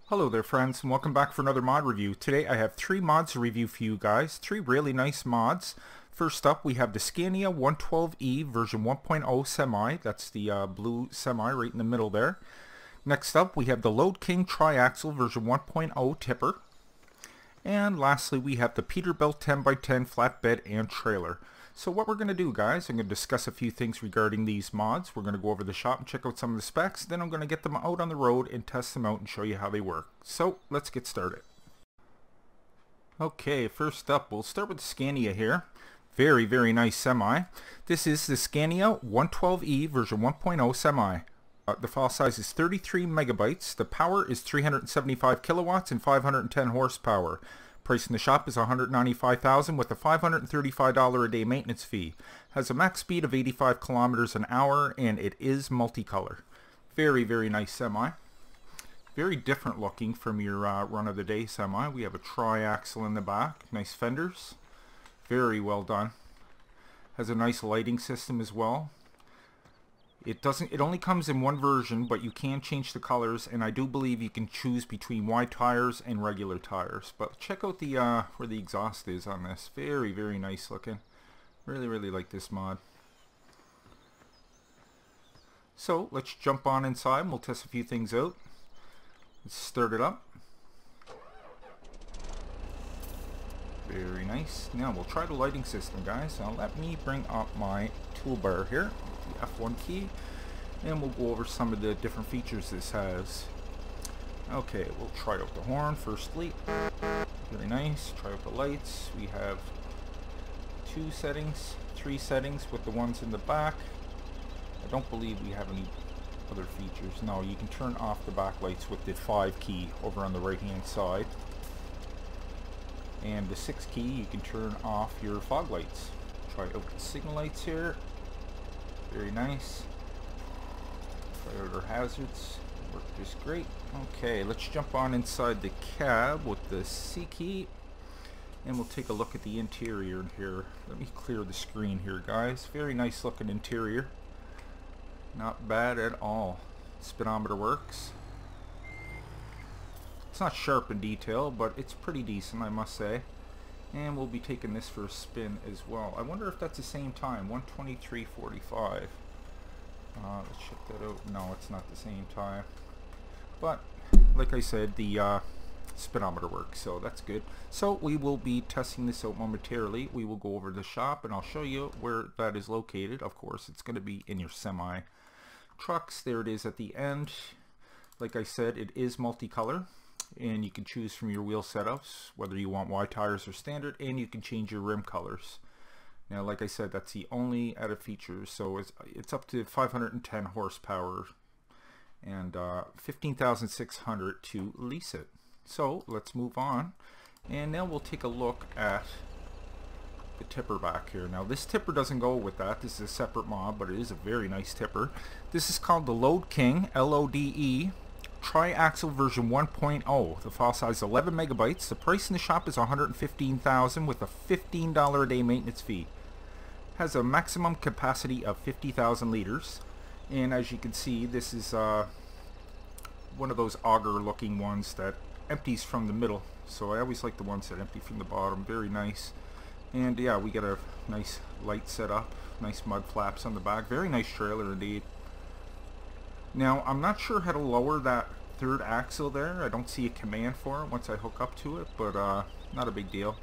Hello there friends, and welcome back for another mod review. Today I have three mods to review for you guys, three really nice mods. First up we have the Scania 112E version 1.0 semi, that's the blue semi right in the middle there. Next up we have the Lode King Triaxle version 1.0 Tipper. And lastly we have the Peterbilt 10x10 Flatbed and Trailer. So what we're going to do, guys, I'm going to discuss a few things regarding these mods. We're going to go over the shop and check out some of the specs. Then I'm going to get them out on the road and test them out and show you how they work. So let's get started. Okay, first up we'll start with the Scania here. Very nice semi. This is the Scania 112E version 1.0 semi. The file size is 33 megabytes. The power is 375 kilowatts and 510 horsepower. Price in the shop is $195,000 with a $535 a day maintenance fee. Has a max speed of 85 kilometers an hour and it is multicolor. Very nice semi. Very different looking from your run of the day semi. We have a triaxle in the back. Nice fenders. Very well done. Has a nice lighting system as well. It only comes in one version, but you can change the colors, and I do believe you can choose between wide tires and regular tires. But check out the where the exhaust is on this. Very nice looking. Really like this mod. So let's jump on inside and we'll test a few things out. Let's start it up. Very nice. Now we'll try the lighting system, guys. Now let me bring up my toolbar here. The F1 key, and we'll go over some of the different features this has. Okay, we'll try out the horn firstly. Very nice. Try out the lights. We have three settings with the ones in the back. I don't believe we have any other features. No, you can turn off the back lights with the 5 key over on the right hand side, and the 6 key you can turn off your fog lights. Try out the signal lights here. Very nice. Try out our hazards. Worked just great. Okay, let's jump on inside the cab with the C key, and we'll take a look at the interior in here. Let me clear the screen here, guys. Very nice looking interior. Not bad at all. Speedometer works. It's not sharp in detail, but it's pretty decent, I must say. And we'll be taking this for a spin as well. I wonder if that's the same time, 123.45. Let's check that out. No, it's not the same time. But, like I said, the speedometer works, so that's good. So we will be testing this out momentarily. We will go over to the shop and I'll show you where that is located. Of course, it's going to be in your semi trucks. There it is at the end. Like I said, it is multicolor. And you can choose from your wheel setups whether you want wide tires or standard, and you can change your rim colors. Now, like I said, that's the only added feature. So it's up to 510 horsepower and 15,600 to lease it. So let's move on, and now we'll take a look at the tipper back here. Now this tipper doesn't go with that. This is a separate mod, but it is a very nice tipper. This is called the Lode King Lode Triaxle version 1.0. The file size is 11 megabytes. The price in the shop is $115,000 with a $15 a day maintenance fee. Has a maximum capacity of 50,000 liters, and as you can see, this is one of those auger looking ones that empties from the middle. So I always like the ones that empty from the bottom. Very nice. And yeah, we get a nice light set up, nice mud flaps on the back. Very nice trailer indeed. Now, I'm not sure how to lower that third axle there. I don't see a command for it once I hook up to it, but not a big deal.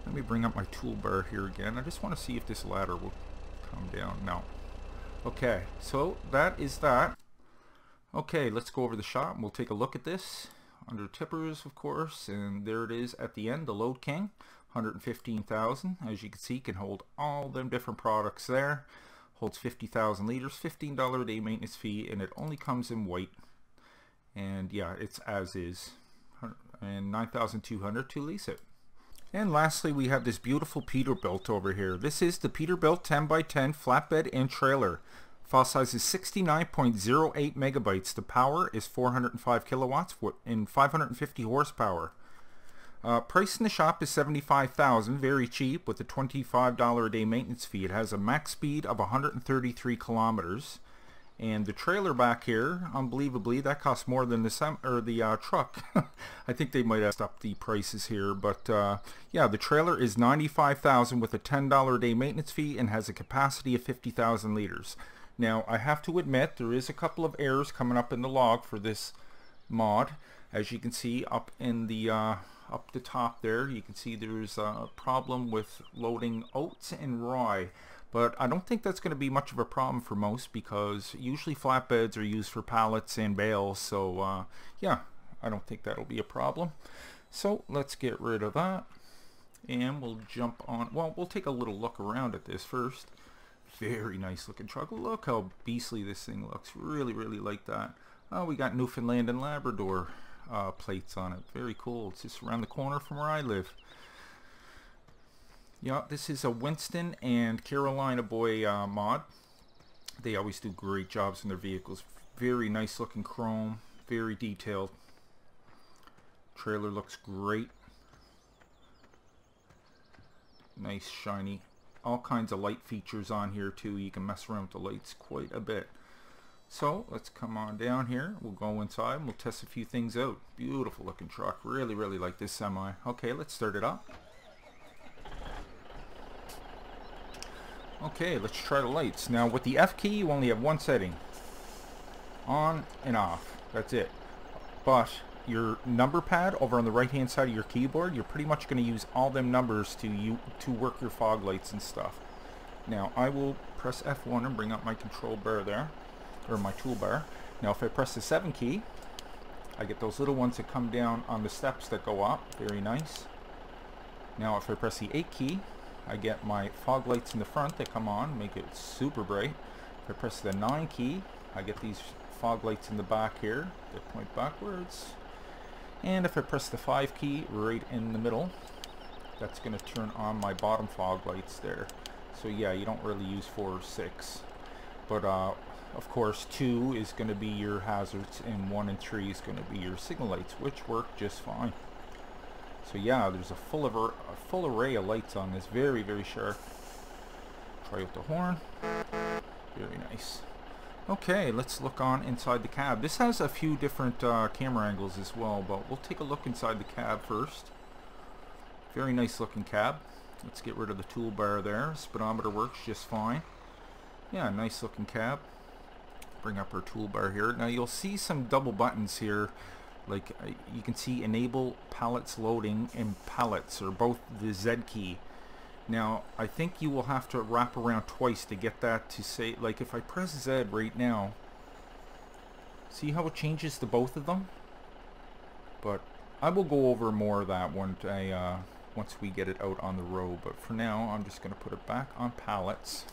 Let me bring up my toolbar here again. I just want to see if this ladder will come down. No. Okay, so that is that. Okay, let's go over the shop and we'll take a look at this. Under tippers, of course, and there it is at the end, the Lode King, $115,000. As you can see, can hold all them different products there. Holds 50,000 liters, $15 a day maintenance fee, and it only comes in white. And yeah, it's as is, and 9,200 to lease it. And lastly, we have this beautiful Peterbilt over here. This is the Peterbilt 10x10 Flatbed and Trailer. File size is 69.08 megabytes. The power is 405 kilowatts and 550 horsepower. Price in the shop is $75,000, very cheap, with a $25 a day maintenance fee. It has a max speed of 133 kilometers And the trailer back here, unbelievably, that costs more than the truck. I think they might have upped the prices here, but yeah, the trailer is $95,000 with a $10 a day maintenance fee and has a capacity of 50,000 liters. Now, I have to admit, there is a couple of errors coming up in the log for this mod. As you can see up in the up the top there, you can see there's a problem with loading oats and rye. But I don't think that's going to be much of a problem for most, because usually flatbeds are used for pallets and bales. So yeah, I don't think that'll be a problem. So let's get rid of that. And we'll jump on, well, we'll take a little look around at this first. Very nice looking truck. Look how beastly this thing looks. Really, really like that. Oh, we got Newfoundland and Labrador plates on it. Very cool. It's just around the corner from where I live. Yeah, this is a Winston and Carolina Boy mod. They always do great jobs in their vehicles. Very nice looking chrome, very detailed. Trailer looks great. Nice shiny. All kinds of light features on here too. You can mess around with the lights quite a bit. So let's come on down here. We'll go inside and we'll test a few things out. Beautiful looking truck. Really, really like this semi. Okay, let's start it up. Okay, let's try the lights. Now with the F key, you only have one setting. On and off. That's it. But your number pad over on the right hand side of your keyboard, you're pretty much going to use all them numbers to work your fog lights and stuff. Now I will press F1 and bring up my control bar there, or my toolbar. Now if I press the 7 key, I get those little ones that come down on the steps that go up. Very nice. Now if I press the 8 key, I get my fog lights in the front that come on, make it super bright. If I press the 9 key, I get these fog lights in the back here that point backwards. And if I press the 5 key right in the middle, that's going to turn on my bottom fog lights there. So yeah, you don't really use 4 or 6. But of course 2 is going to be your hazards and 1 and 3 is going to be your signal lights, which work just fine. So yeah, there's a full array of lights on this. Very, very sharp. Try with the horn. Very nice. Okay, let's look on inside the cab. This has a few different camera angles as well, but we'll take a look inside the cab first. Very nice looking cab. Let's get rid of the toolbar there. Speedometer works just fine. Yeah, nice looking cab. Bring up our toolbar here. Now you'll see some double buttons here. Like you can see enable pallets loading and pallets, or both the Z key. Now I think you will have to wrap around twice to get that to say, like if I press Z right now, see how it changes to both of them? But I will go over more of that once we get it out on the road. But for now I'm just going to put it back on pallets.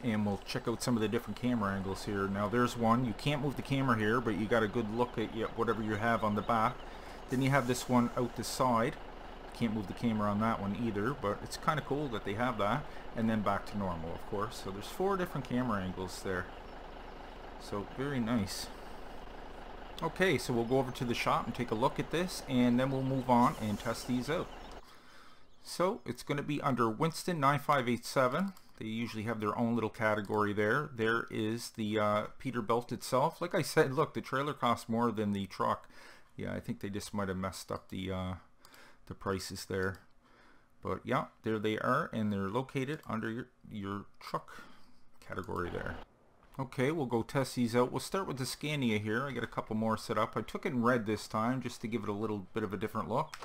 And we'll check out some of the different camera angles here. Now there's one. You can't move the camera here, but you got a good look at whatever you have on the back. Then you have this one out the side. Can't move the camera on that one either, but it's kind of cool that they have that. And then back to normal, of course. So there's 4 different camera angles there. So very nice. Okay, so we'll go over to the shop and take a look at this, and then we'll move on and test these out. So it's going to be under Winston 9587. They usually have their own little category there. There is the Peterbilt itself. Like I said, look, the trailer costs more than the truck. Yeah, I think they just might have messed up the prices there. But yeah, there they are, and they're located under your truck category there. Okay, we'll go test these out. We'll start with the Scania here. I got a couple more set up. I took it in red this time just to give it a little bit of a different look.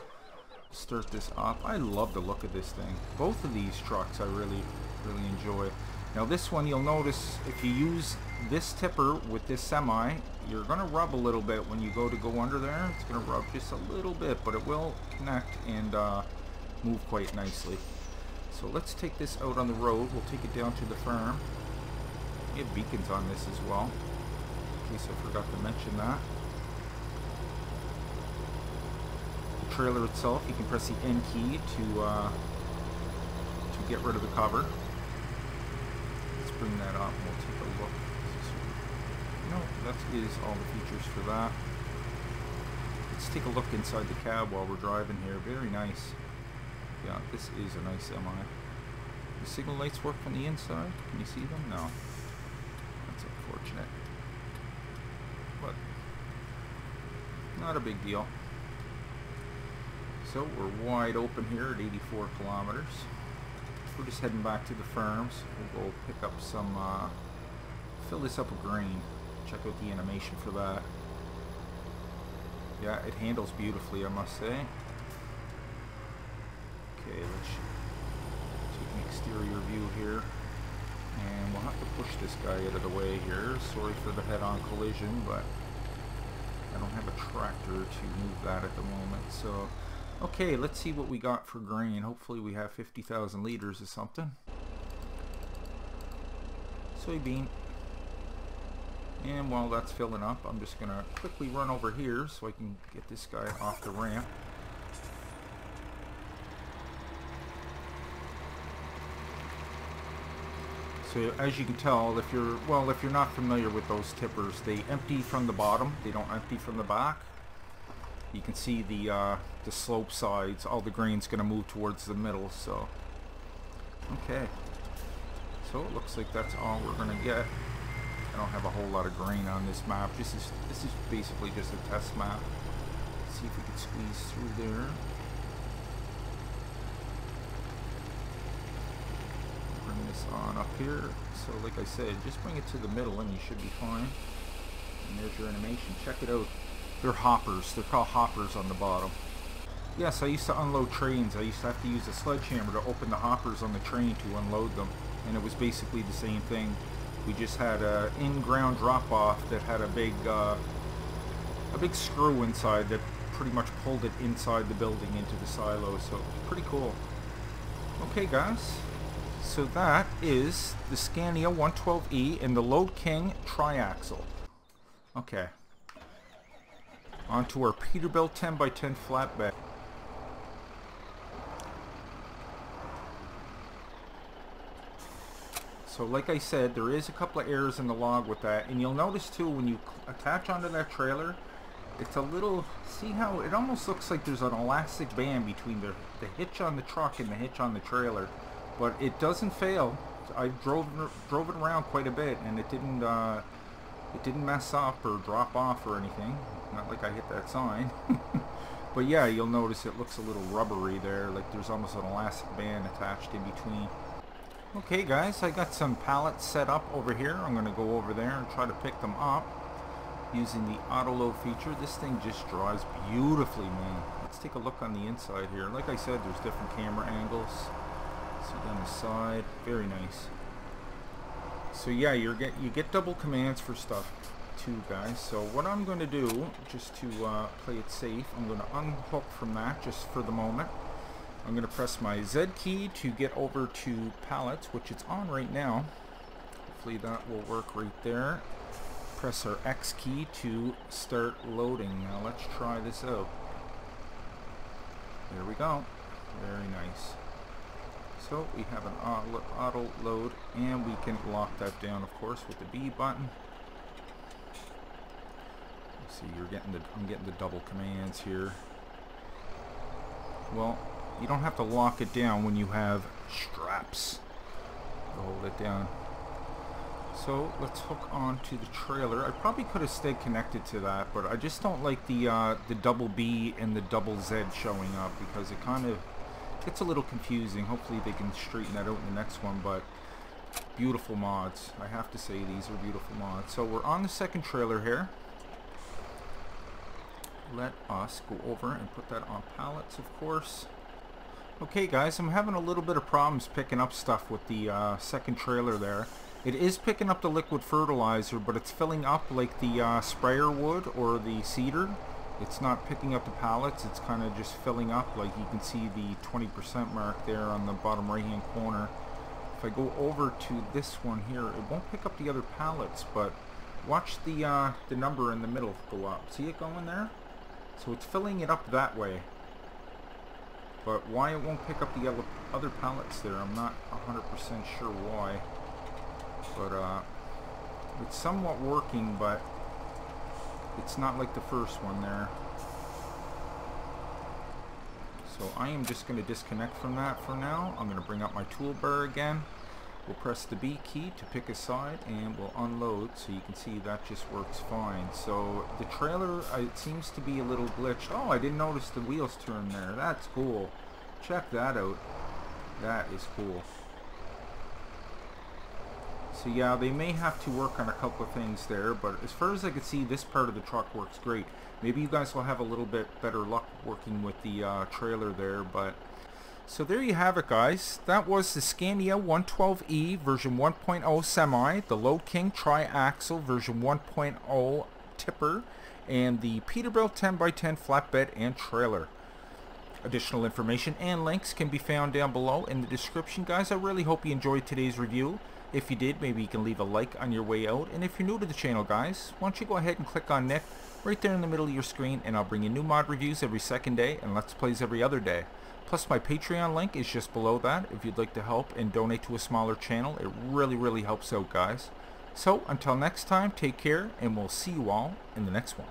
Start this up. I love the look of this thing. Both of these trucks I really enjoy. Now this one, you'll notice if you use this tipper with this semi, you're going to rub a little bit when you go under there. It's going to rub just a little bit, but it will connect and move quite nicely. So let's take this out on the road. We'll take it down to the farm. We have beacons on this as well, in case I forgot to mention that. The trailer itself, you can press the N key to get rid of the cover. Let's bring that up and we'll take a look. No, that is all the features for that. Let's take a look inside the cab while we're driving here. Very nice. Yeah, this is a nice semi. The signal lights work from the inside? Can you see them? No. That's unfortunate. But not a big deal. So we're wide open here at 84 kilometers. We're just heading back to the farms. We'll go pick up some, fill this up with grain. Check out the animation for that. Yeah, it handles beautifully, I must say. Okay, let's take an exterior view here. And we'll have to push this guy out of the way here. Sorry for the head-on collision, but I don't have a tractor to move that at the moment. So, okay, let's see what we got for grain. Hopefully we have 50,000 liters or something. Soybean. And while that's filling up, I'm just going to quickly run over here so I can get this guy off the ramp. So as you can tell, if you're not familiar with those tippers, they empty from the bottom, they don't empty from the back. You can see the slope sides, all the grain's going to move towards the middle, so okay. So it looks like that's all we're going to get. I don't have a whole lot of grain on this map. This is basically just a test map. Let's see if we can squeeze through there. Bring this on up here. So like I said, just bring it to the middle and you should be fine. And there's your animation. Check it out. They're hoppers. They're called hoppers on the bottom. Yes, I used to unload trains. I used to have to use a sledgehammer to open the hoppers on the train to unload them. And it was basically the same thing. We just had an in-ground drop-off that had a big screw inside that pretty much pulled it inside the building into the silo. So it was pretty cool. Okay, guys. So that is the Scania 112E and the Lode King Triaxle. Okay. On to our Peterbilt 10x10 Flatbed. So like I said, there is a couple of errors in the log with that, and you'll notice too when you attach onto that trailer, it's a little, see how it almost looks like there's an elastic band between the hitch on the truck and the hitch on the trailer, but it doesn't fail. I drove it around quite a bit, and it didn't mess up or drop off or anything. Not like I hit that sign. But yeah, you'll notice it looks a little rubbery there, like there's almost an elastic band attached in between. Okay guys, I got some pallets set up over here. I'm going to go over there and try to pick them up using the auto load feature. This thing just drives beautifully, man. Let's take a look on the inside here. Like I said, there's different camera angles. See down the side, very nice. So yeah, you get double commands for stuff too, guys. So what I'm going to do, just to play it safe, I'm going to unhook from that just for the moment. I'm going to press my Z key to get over to pallets, which it's on right now. Hopefully that will work right there. Press our X key to start loading. Now let's try this out. There we go. Very nice. So we have an auto load, and we can lock that down, of course, with the B button. See, I'm getting the double commands here. Well, you don't have to lock it down when you have straps to hold it down. So let's hook on to the trailer. I probably could have stayed connected to that, but I just don't like the double B and the double Z showing up, because it kind of gets a little confusing. Hopefully they can straighten that out in the next one, but beautiful mods. I have to say, these are beautiful mods. So we're on the second trailer here. Let us go over and put that on pallets, of course. Okay guys, I'm having a little bit of problems picking up stuff with the second trailer there. It is picking up the liquid fertilizer, but it's filling up like the sprayer would or the seeder. It's not picking up the pallets, it's kind of just filling up. Like you can see the 20% mark there on the bottom right hand corner. If I go over to this one here, it won't pick up the other pallets, but watch the number in the middle go up. See it going there? So it's filling it up that way. But why it won't pick up the other pallets there, I'm not 100% sure why. But it's somewhat working, but it's not like the first one there. So I am just going to disconnect from that for now. I'm going to bring up my toolbar again. We'll press the B key to pick a side and we'll unload, so you can see that just works fine. So the trailer, it seems to be a little glitched. Oh, I didn't notice the wheels turn there. That's cool. Check that out. That is cool. So yeah, they may have to work on a couple of things there, but as far as I can see, this part of the truck works great. Maybe you guys will have a little bit better luck working with the trailer there, but... So there you have it, guys. That was the Scania 112E version 1.0 Semi, the Lode King Triaxle version 1.0 Tipper, and the Peterbilt 10x10 Flatbed and Trailer. Additional information and links can be found down below in the description, guys. I really hope you enjoyed today's review. If you did, maybe you can leave a like on your way out. And if you're new to the channel, guys, why don't you go ahead and click on Nick right there in the middle of your screen, and I'll bring you new mod reviews every second day and Let's Plays every other day. Plus my Patreon link is just below that if you'd like to help and donate to a smaller channel. It really helps out, guys. So until next time, take care, and we'll see you all in the next one.